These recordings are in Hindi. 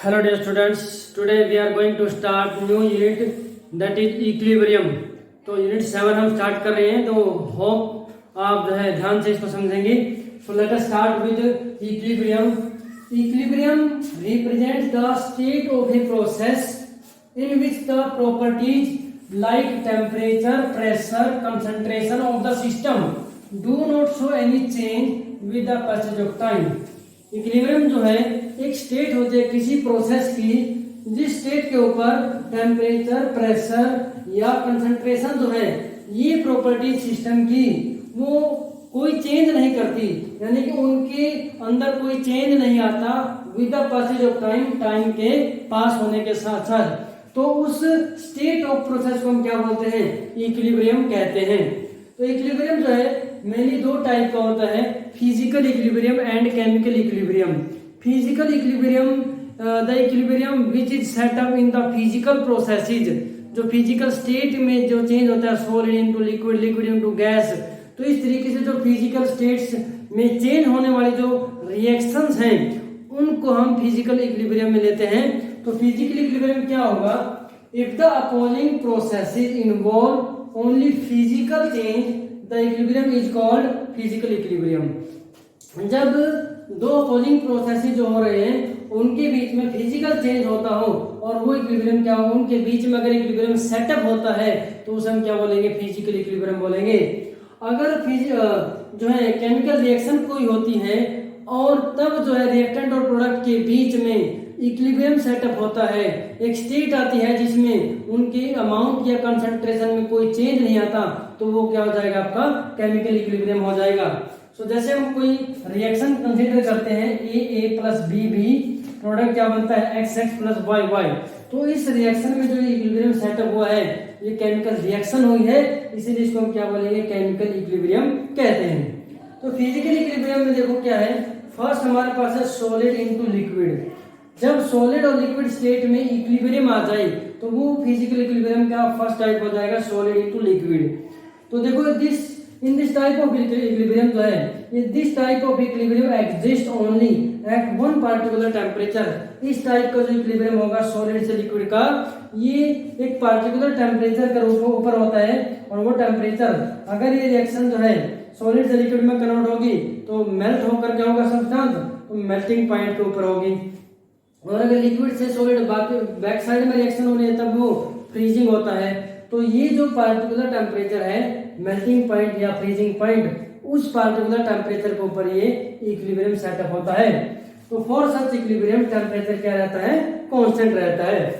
Hello dear students, today we are going to start new unit that is equilibrium। तो यूनिट 7 हम स्टार्ट कर रहे हैं, तो होप आप जो है ध्यान से इसको समझेंगे। So let us start with equilibrium. Equilibrium represents the state of a process in which the properties like temperature, pressure, concentration of the system do not show any change with the passage of time. Equilibrium जो है एक स्टेट होती है किसी प्रोसेस की, जिस स्टेट के ऊपर टेम्परेचर, प्रेशर या कंसंट्रेशन जो है ये प्रॉपर्टी सिस्टम की वो कोई चेंज नहीं करती, यानी कि उनके अंदर कोई चेंज नहीं आता with the passage of time, time के पास होने के साथ साथ। तो उस स्टेट ऑफ प्रोसेस को हम क्या बोलते हैं? इक्विलिब्रियम कहते हैं। तो इक्विलिब्रियम जो है मेनली दो टाइप का होता है, physical equilibrium and chemical equilibrium. Physical equilibrium the equilibrium which is set up in the physical processes, जो फिजिकल स्टेट में जो चेंज होता है solid into liquid, liquid into gas. तो इस तरीके से जो फिजिकल स्टेट्स में चेंज होने वाली जो रिएक्शंस हैं उनको हम फिजिकल इक्विलिब्रियम में लेते हैं। तो फिजिकल इक्विलिब्रियम क्या होगा? If the opposing processes involve only physical change the equilibrium is called physical equilibrium. जब दो अपोजिंग प्रोसेसेस जो हो रहे हैं उनके बीच में फिजिकल चेंज होता हो और वो इक्विलिब्रियम क्या हो, उनके बीच में अगर इक्विलिब्रियम सेटअप होता है तो उसे हम क्या बोलेंगे? फिजिकल इक्विलिब्रियम बोलेंगे। अगर जो है केमिकल रिएक्शन कोई होती है और तब जो है रिएक्टेंट और प्रोडक्ट के बीच में इक्विलिब्रियम सेटअप होता है, एक स्टेट आती है जिसमें उनके अमाउंट या कंसंट्रेशन में कोई चेंज नहीं आता, तो वो क्या हो जाएगा? आपका केमिकल इक्विलिब्रियम हो जाएगा। सो जैसे हम कोई रिएक्शन कंसीडर करते हैं ए प्लस बी, प्रोडक्ट क्या बनता है? X plus Y. तो इस रिएक्शन में जो इक्विलिब्रियम सेटअप हुआ है ये केमिकल रिएक्शन हुई है, इसीलिए इसको हम क्या बोलेंगे? केमिकल इक्विलिब्रियम कहते हैं। तो फिजिकल इक्विलिब्रियम में देखो क्या है, फर्स्ट हमारे पास है सॉलिड इनटू लिक्विड। जब सॉलिड और लिक्विड स्टेट में इक्विलिब्रियम आ जाए तो वो फिजिकल इक्विलिब्रियम का फर्स्ट टाइप हो जाएगा सॉलिड इनटू लिक्विड। तो देखो in this type of equilibrium जो है ये this type of equilibrium exist only at one particular temperature. इस टाइप का जो इक्विलिब्रियम होगा सॉलिड से लिक्विड का, ये एक पार्टिकुलर टेम्परेचर के ऊपर होता है और वो टेम्परेचर अगर ये रिएक्शन जो है सॉलिड से लिक्विड में कन्वर्ट होगी तो मेल्ट होकर क्या होगा? सब्सटेंस तो मेल्टिंग पॉइंट के ऊपर होगी। और अगर लिक्विड से सॉलिड बैक साइड में रिएक्शन हो रही है तब वो फ्रीजिंग होता है। तो ये जो पार्टिकुलर टेम्परेचर है मेल्टिंग पॉइंट या फ्रीजिंग पॉइंट, उस पार्टिकुलर टेम्परेचर के ऊपर ये इक्विलिब्रियम सेटअप होता है। तो फॉर सच इक्विलिब्रियम टेम्परेचर क्या रहता है? कांस्टेंट रहता है।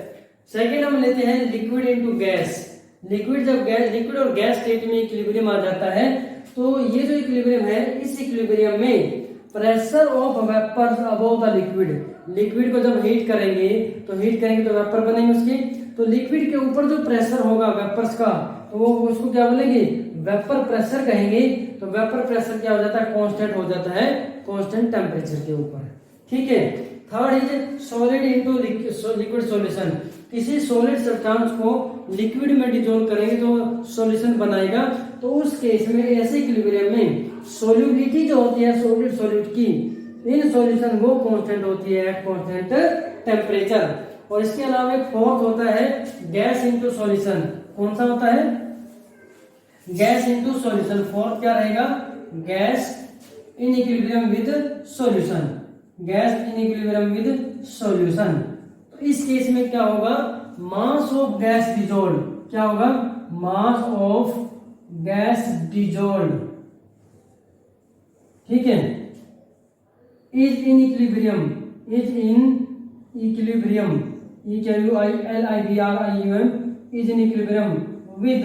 सेकंड हम लेते हैं लिक्विड इनटू गैस। लिक्विड और गैस स्टेट में इक्विलिब्रियम आ जाता है तो ये जो इक्विलिब्रियम है इस इक्विलिब्रियम में pressure of vapours above the liquid को जब हीट करेंगे तो वेपर बनेंगे उसके। तो लिक्विड के ऊपर जो प्रेशर होगा वेपर्स का तो वो उसको क्या बोलेंगे? वेपर प्रेशर कहेंगे। तो वेपर प्रेशर क्या हो जाता है? कांस्टेंट हो जाता है, कांस्टेंट टेम्परेचर के ऊपर। ठीक है। Third is solid into liquid solution. किसी सॉलिड सब्सटेंस को लिक्विड में डिसॉल्व करेंगे तो सॉल्यूशन बनाएगा। तो उस केस में ऐसे इक्विलिब्रियम में सोल्यूबिलिटी जो होती है सॉलिड सॉल्यूट की इन सॉल्यूशन वो कांस्टेंट होती है एट कांस्टेंट टेम्परेचर। और इसके अलावा एक फोर्थ होता है गैस इनटू सॉल्यूशन। कौन सा होता है? Gas into solution. फोर्थ क्या रहेगा? Gas in equilibrium with solution. Gas in equilibrium with solution. तो इस केस में क्या होगा? Mass of gas dissolve. क्या होगा? Mass of gas dissolve. ठीक है। Is in equilibrium EQUILIBRIUM is in equilibrium with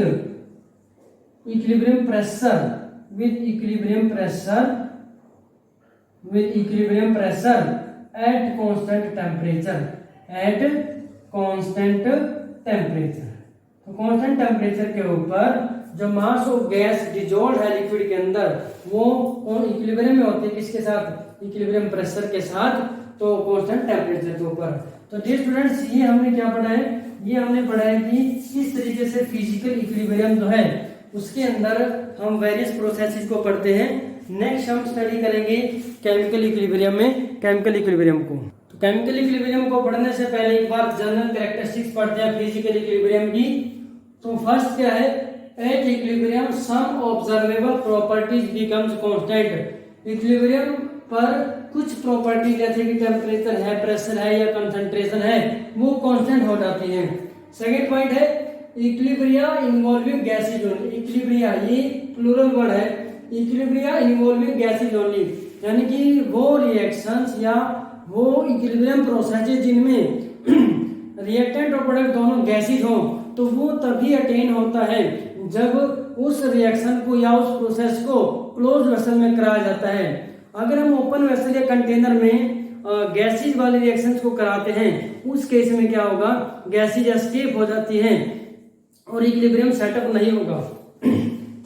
equilibrium pressure at constant temperature तो कांस्टेंट टेम्परेचर के ऊपर जो मास ऑफ गैस डिसॉल्व है लिक्विड के अंदर वो इक्विलिब्रियम में होती है। किसके साथ? इक्विलिब्रियम प्रेशर के साथ, तो कांस्टेंट टेम्परेचर के ऊपर। तो डियर स्टूडेंट्स ये हमने क्या पढ़ा है? ये हमने पढ़ा है कि किस तरीके से फिजिकल इक्विलिब्रियम जो है उसके अंदर हम वेरियस प्रोसेसेस को पढ़ते हैं। नेक्स्ट हम स्टडी करेंगे केमिकल इक्विलिब्रियम को। तो केमिकल इक्विलिब्रियम को पढ़ने से पहले एक बार जनरल कैरेक्टरिस्टिक्स पढ़ते हैं फिजिकल इक्विलिब्रियम की। तो फर्स्ट क्या है, at equilibrium some observable properties becomes constant. Equilibrium पर कुछ प्रॉपर्टी जैसे कि टेम्परेचर है, प्रेशर है या कंसंट्रेशन है, वो कांस्टेंट हो जाती हैं। सेकंड पॉइंट है equilibria involving gases only. Equilibria ये प्लूरल वर्ड है, इक्विलिब्रिया इन्वॉल्विंग गैसेज ओनली, यानी कि वो रिएक्शंस या वो इक्विलिब्रियम प्रोसेस जिनमें रिएक्टेंट और प्रोडक्ट दोनों गैसेज हों, तो वो तभी अटेन होता है जब उस रिएक्शन को या उस प्रोसेस को क्लोज वेसल में कराया जाता है। अगर हम ओपन वेसल या कंटेनर में गैसेज वाले रिएक्शंस को कराते हैं, उस केस में क्या होगा, गैसेज एस्केप हो जाती हैं और इक्विलिब्रियम सेटअप नहीं होगा।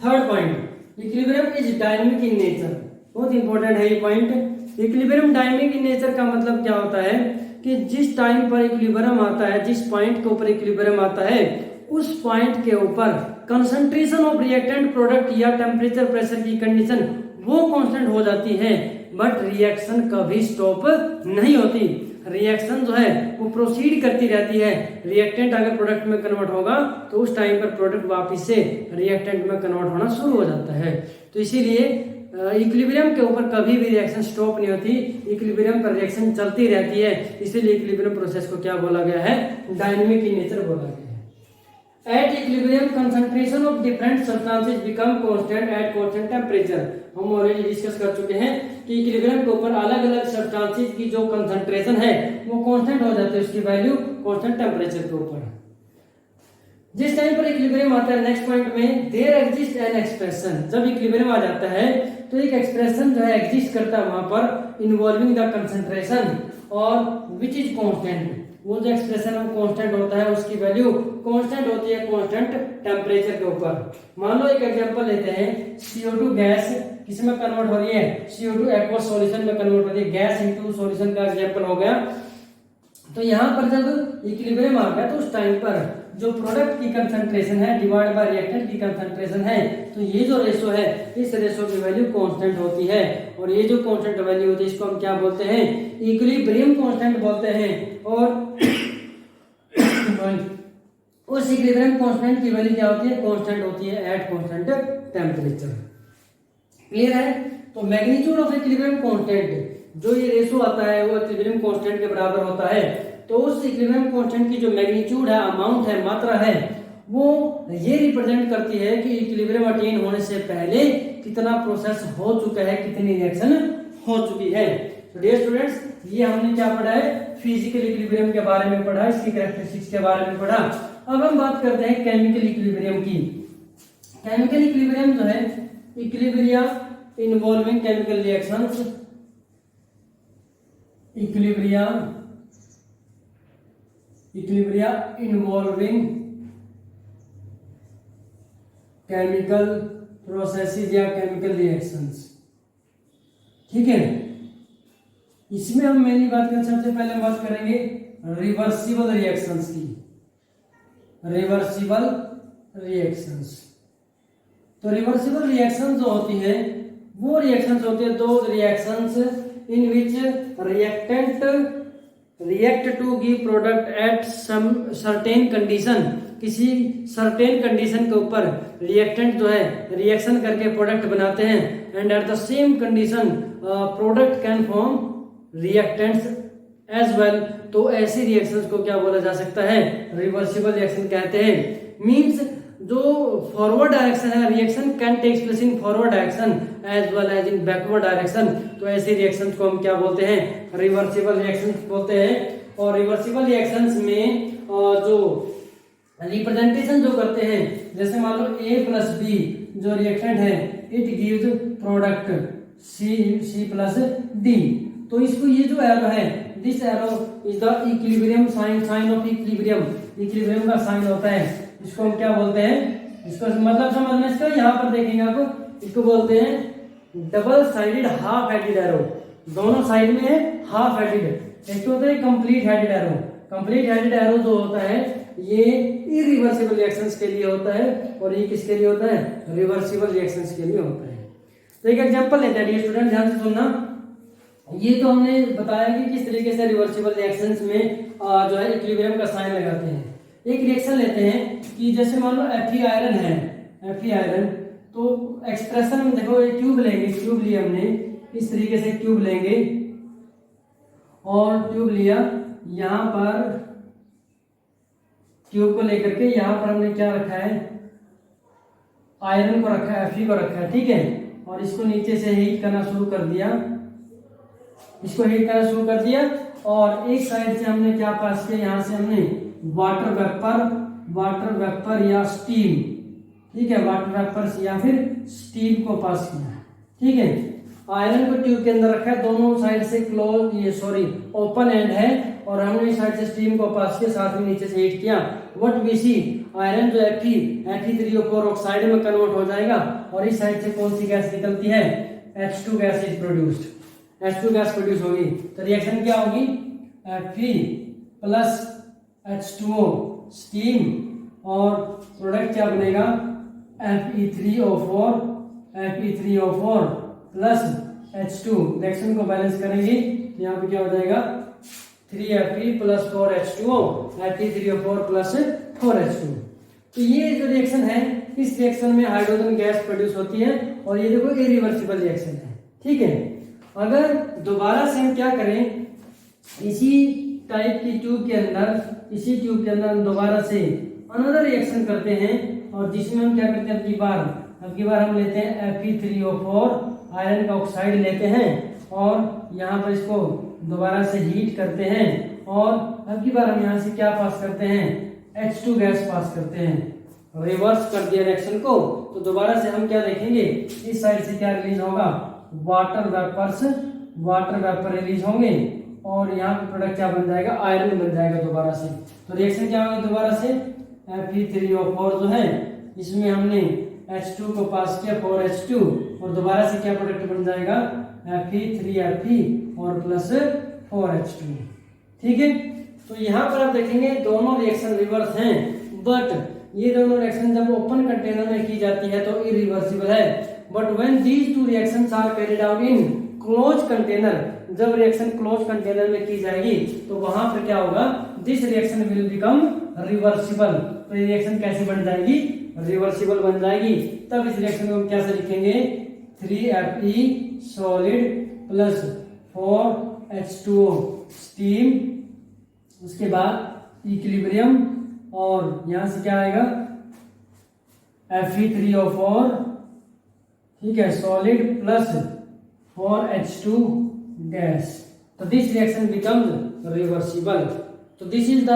Third point, equilibrium is dynamic in nature. बहुत इंपॉर्टेंट है ये point. Equilibrium dynamic in nature का मतलब क्या होता है कि जिस टाइम पर इक्विलिब्रियम आता है, जिस पॉइंट के ऊपर इक्विलिब्रियम आता है, उस पॉइंट के ऊपर कंसंट्रेशन ऑफ रिएक्टेंट प्रोडक्ट या टेम्परेचर प्रेशर की कंडीशन वो कांस्टेंट हो जाती है, बट रिएक्शन कभी स्टॉप नहीं होती। रिएक्शन जो है वो प्रोसीड करती रहती है। रिएक्टेंट अगर प्रोडक्ट में कन्वर्ट होगा तो उस टाइम पर प्रोडक्ट वापस से रिएक्टेंट में कन्वर्ट होना शुरू हो जाता है। तो इसीलिए इक्विलिब्रियम के ऊपर कभी भी रिएक्शन स्टॉप नहीं होती, इक्विलिब्रियम पर रिएक्शन चलती रहती है। इसीलिए इक्विलिब्रियम प्रोसेस को क्या बोला गया है, डायनामिक इन नेचर बोला गया है। At equilibrium, concentration of different substances become constant at constant temperature। हम ऑलरेडी डिस्कस कर चुके हैं कि इक्विलिब्रियम के ऊपर अलग अलग सब्सटेंसेस की जो कंसंट्रेशन है वो कांस्टेंट हो जाती है, उसकी वैल्यू कांस्टेंट टेम्परेचर के ऊपर। जिस टाइम पर इक्विलिब्रियम आता है, नेक्स्ट पॉइंट में देयर एग्जिस्ट एन एक्सप्रेशन। जब इक्विलिब्रियम आ जाता है तो एक एक्सप्रेशन जो है एग्जिस्ट करता है वहां पर, इन्वॉल्विंग द कंसंट्रेशन और विच इज कांस्टेंट। वो जो एक्सप्रेशन कांस्टेंट होता है उसकी वैल्यू कांस्टेंट होती है कांस्टेंट टेम्परेचर के ऊपर। मान लो एक एग्जांपल लेते हैं, CO2 गैस किस में कन्वर्ट हो रही है, CO2 एक्वस सॉल्यूशन में कन्वर्ट हो रही है, गैस इनटू सॉल्यूशन का एग्जांपल हो गया। तो यहाँ पर जब इक्विलिब्रियम आ गया तो उस टाइम पर जो प्रोडक्ट की कंसंट्रेशन है डिवाइड बाय रिएक्टेंट की कंसंट्रेशन है, तो ये जो रेशो है इस रेशो की वैल्यू कांस्टेंट होती है। और ये जो कांस्टेंट वैल्यू होती है इसको हम क्या बोलते हैं, इक्विलिब्रियम कांस्टेंट बोलते हैं। और उस इक्विलिब्रियम कांस्टेंट की वैल्यू क्या होती है, कांस्टेंट होती है एट कांस्टेंट टेम्परेचर। क्लियर है। तो मैग्नीट्यूड ऑफ इक्विलिब्रियम कांस्टेंट, जो ये रेशो आता है वो इक्विलिब्रियम कांस्टेंट के बराबर होता है। तो उस इक्विलिब्रियम कांस्टेंट की जो मैग्नीट्यूड है, अमाउंट है, मात्रा है, वो ये रिप्रेजेंट करती है कि इक्विलिब्रियम अटेन होने से पहले कितना प्रोसेस हो चुका है, कितनी रिएक्शन हो चुकी है। तो डियर स्टूडेंट्स, ये हमने क्या पढ़ा है, फिजिकल इक्विलिब्रियम के बारे में पढ़ा, इसकी कैरेक्टरिस्टिक्स के बारे में पढ़ा। अब हम बात करते हैं केमिकल इक्विलिब्रियम की। केमिकल इक्विलिब्रियम जो है, equilibria involving chemical reactions, equilibria involving chemical processes या केमिकल रिएक्शंस। ठीक है, इसमें हम मेनली बात करें, सबसे पहले हम बात करेंगे रिवर्सिबल रिएक्शंस की। रिवर्सिबल रिएक्शंस, तो रिवर्सिबल रिएक्शन जो होती है वो रिएक्शंस होती है, दो reactions in which reactant react to give product at some certain condition. किसी सर्टेन कंडीशन के ऊपर रिएक्टेंट जो है रिएक्शन करके प्रोडक्ट बनाते हैं, and at the same condition product can form reactants as well. तो ऐसी रिएक्शंस को क्या बोला जा सकता है, रिवर्सिबल रिएक्शन कहते हैं। मींस जो फॉरवर्ड डायरेक्शन है, reaction can takes place in forward direction as well as in backward direction. तो ऐसी रिएक्शंस को हम क्या बोलते हैं, रिवर्सिबल रिएक्शंस बोलते हैं। और रिवर्सिबल रिएक्शंस में जो रिप्रेजेंटेशन जो करते हैं, जैसे मान लो A+B जो रिएक्टेंट है, इट गिव्स प्रोडक्ट C+D। तो इसको ये जो एरो है, this arrow is the equilibrium sign, sign of equilibrium, equilibrium का साइन होता है। इसको हम क्या बोलते हैं, इसको मतलब समझना इसका, यहाँ पर देखेंगे आप, इसको बोलते हैं double sided half headed arrow. दोनों साइड में है हाफ हेडेड, एक तो होता है complete headed arrow. Complete headed arrow जो होता है ये इरिवर्सिबल रिएक्शंस के लिए होता है, और ये किसके लिए होता है, रिवर्सिबल रिएक्शंस के लिए होता है। तो एक एग्जांपल लेते हैं डियर स्टूडेंट, ध्यान से सुनना। ये तो हमने बताया कि किस तरीके से रिवर्सिबल रिएक्शंस में जो है इक्विलिब्रियम का साइन लगाते हैं। एक रिएक्शन लेते हैं कि जैसे मान लो Fe आयरन है, Fe आयरन, तो एक्सप्रेशन में देखो एक ट्यूब लेंगे, ट्यूब लिया हमने इस तरीके से ट्यूब लेंगे और ट्यूब लिया, यहाँ पर ट्यूब को लेकर के यहाँ पर हमने क्या रखा है, आयरन को रखा है, Fe को रखा है, ठीक है, और इसको नीचे से हीट करना शुरू कर दिया, इसको हीट करना शुरू कर दिया और एक साइड से हमने क्या पास किया, यहाँ से हमने वाटर वेपर या स्टीम, ठीक है, वाटर वेपर या फिर स्टीम को पास किया, ठीक है। आयरन को ट्यूब के अंदर रखा है, दोनों साइड से क्लोज, ये सॉरी ओपन एंड है, और हमने इस साइड से स्टीम को पास किया, साथ में नीचे से हीट किया। व्हाट वी सी, आयरन जो Fe3O4 ऑक्साइड में कन्वर्ट हो जाएगा और इस साइड से कौन सी गैस निकलती है, H2 gas is produced, H2 gas produce होगी। तो रिएक्शन क्या होगी, Fe प्लस H2O स्टीम, और प्रोडक्ट क्या बनेगा, Fe3O4 प्लस H2। रिएक्शन को बैलेंस करेंगे, यहाँ पे क्या हो जाएगा, 3Fe plus 4H2O, Fe3O4 plus 4H2। तो ये जो रिएक्शन है, इस रिएक्शन में हाइड्रोजन गैस प्रोड्यूस होती है और ये देखो इरिवर्सिबल रिएक्शन है, ठीक है। अगर दोबारा से हम क्या करें, इसी टाइप की ट्यूब के अंदर, इसी ट्यूब के अंदर हम दोबारा से अनदर रिएक्शन करते हैं और जिसमें हम क्या करते हैं, अब की बार हम लेते हैं Fe3O4 आयरन का ऑक्साइड लेते हैं और यहाँ पर इसको दोबारा से हीट करते हैं और अब की बार हम यहाँ से क्या पास करते हैं, H2 गैस पास करते हैं, रिवर्स कर दिया रिएक्शन को। तो दोबारा से हम क्या देखेंगे, इस साइड से क्या रिलीज होगा, वाटर वेपर रिलीज होंगे और यहाँ पे प्रोडक्ट क्या बन जाएगा, आयरन बन जाएगा दोबारा से। तो रिएक्शन क्या होगी दोबारा से, Fe3O4 जो है इसमें हमने H2 को पास किया 4H2 और दोबारा से क्या प्रोडक्ट बन जाएगा, Fe3Fe और प्लस 4H2, ठीक है। तो यहाँ पर आप देखेंगे दोनों रिएक्शन रिवर्स हैं, बट ये दोनों रिएक्शन जब ओपन कंटेनर में की जाती है तो इरिवर्सिबल है। But when these two reactions are carried out in close container, जब रिएक्शन क्लोज कंटेनर में की जाएगी तो वहां पर क्या होगा, this reaction will become reversible. तो ये रिएक्शन कैसे बन जाएगी, रिवर्सिबल बन जाएगी। तब इस रिएक्शन को हम क्या से लिखेंगे, 3Fe solid plus 4H2O steam, उसके बाद इक्विलिब्रियम और यहां से क्या आएगा, Fe3O4, ठीक है, सॉलिड प्लस 4H2 गैस। तो दिस रिएक्शन बिकम्स रिवर्सिबल। तो this is the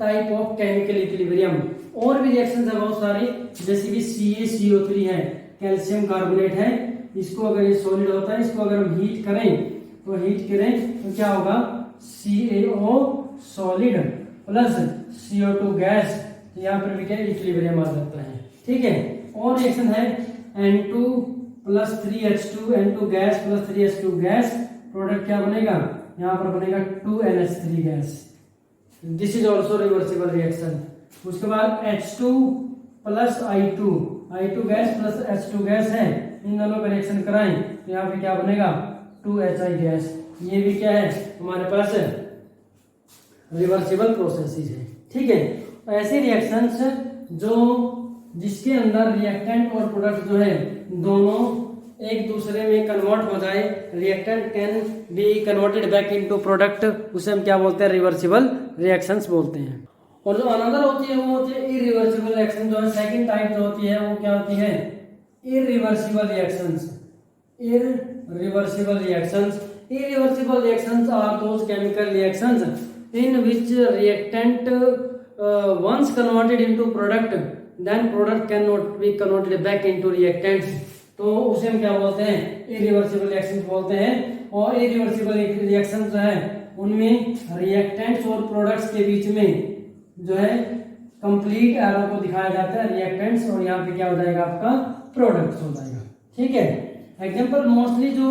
type of chemical equilibrium. और भी रिएक्शंस है बहुत सारे, जैसे कि CaCO3 है, कैल्शियम कार्बोनेट है, इसको अगर ये सॉलिड होता है, इसको अगर हम हीट करें तो क्या होगा, CaO solid plus CO2 gas, यहाँ पर भी क्या इक्विलिब्रियम आ जाता है, ठीक है। और रिएक्शन है N2 plus 3H2, N2 gas plus 3H2 gas, product क्या बनेगा, यहाँ पर बनेगा 2NH3 gas. This is also reversible reaction. उसके बाद H2 plus I2 gas plus H2 gas है, इन दोनों का रिएक्शन कराएं तो यहाँ पे क्या बनेगा, 2HI गैस। ये भी क्या है हमारे पास, रिवर्सिबल प्रोसेसेस है, ठीक है। ऐसे रिएक्शंस जो जिसके अंदर रिएक्टेंट और प्रोडक्ट जो है दोनों एक दूसरे में कन्वर्ट हो जाए, reactant can be converted back into product, उसे हम क्या बोलते हैं, रिवर्सिबल रिएक्शंस बोलते हैं। और जो अनदर होती है वो होती है इरिवर्सिबल रिएक्शन। जो है सेकंड टाइप जो होती है वो क्या होती है, irreversible reactions. Irreversible reactions are those chemical reactions in which reactant once converted into product, then product cannot be converted back into reactants, तो उसे हम क्या बोलते हैं, इरिवर्सिबल रिएक्शंस बोलते हैं। और इरिवर्सिबल रिएक्शंस जो है उनमें रिएक्टेंट्स और प्रोडक्ट्स के बीच में जो है कंप्लीट एरो को दिखाया जाता है, रिएक्टेंट्स, और यहाँ पे क्या हो जाएगा, आपका प्रोडक्ट्स हो जाएगा, ठीक है। एग्जांपल मोस्टली जो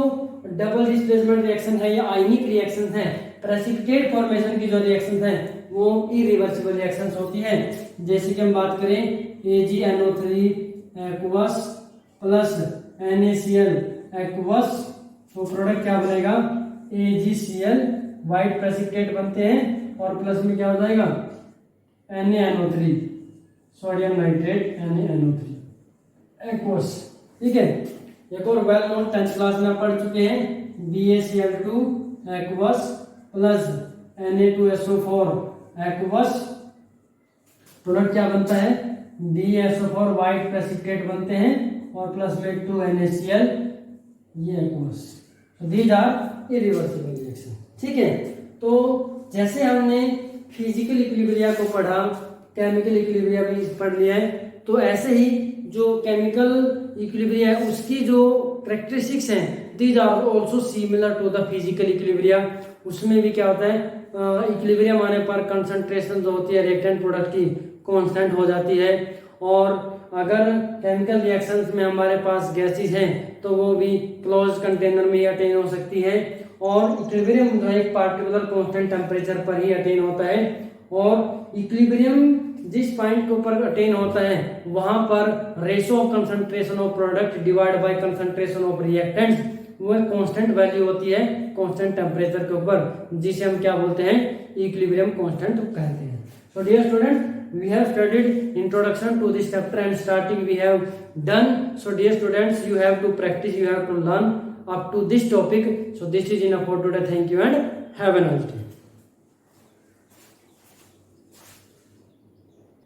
डबल डिस्प्लेसमेंट रिएक्शन है या आयनिक रिएक्शन है, प्रेसिपिटेट फॉर्मेशन की जो रिएक्शंस हैं वो इरिवर्सिबल रिएक्शंस होती है। जैसे कि हम बात करें AgNO3 aqueous plus NaCl aqueous, तो प्रोडक्ट क्या बनेगा, AgCl व्हाइट प्रेसिपिटेट बनते हैं और प्लस में क्या हो जाएगा NaNO3 sodium nitrate NaNO3 aqueous. ठीक है, एक और वेल नोन 10th क्लास में पढ़ चुके हैं BaCl2 aqueous plus Na2SO4 aqueous. Product क्या बनता है BaSO4 व्हाइट प्रेसिपिटेट बनते हैं और प्लस में 2 NaCl ये aqueous. These are irreversible reaction. ठीक है, तो जैसे हमने फिजिकल इक्विलिब्रिया को पढ़ा, केमिकल इक्विलिब्रिया भी पढ़ लिया है, तो ऐसे ही जो केमिकल इक्विलिब्रिया है उसकी जो कैरेक्टरिस्टिक्स हैं these are also similar to the physical equilibria. उसमें भी क्या होता है इक्विलिब्रियम आने पर कंसंट्रेशन जो होती है रिएक्टेंट प्रोडक्ट की कांस्टेंट हो जाती है, और अगर केमिकल रिएक्शंस में हमारे पास गैसेस हैं तो वो भी क्लोज कंटेनर में ही अटेन हो सकती है, और इक्विलिब्रियम जो है एक पार्टिकुलर कांस्टेंट टेम्परेचर पर ही अटेन होता है, और इक्विलिब्रियम जिस पॉइंट के ऊपर अटेन होता है वहां पर ratio of concentration of product divide by concentration of reactants वो एक कांस्टेंट वैल्यू होती है कांस्टेंट टेम्परेचर के ऊपर, जिसे हम क्या बोलते हैं इक्विलिब्रियम कांस्टेंट कहते हैं। So dear student, we have studied introduction to this chapter and starting we have done. So dear students, you have to practice, you have to learn up to this topic. So this is enough for today. Thank you and have a nice day.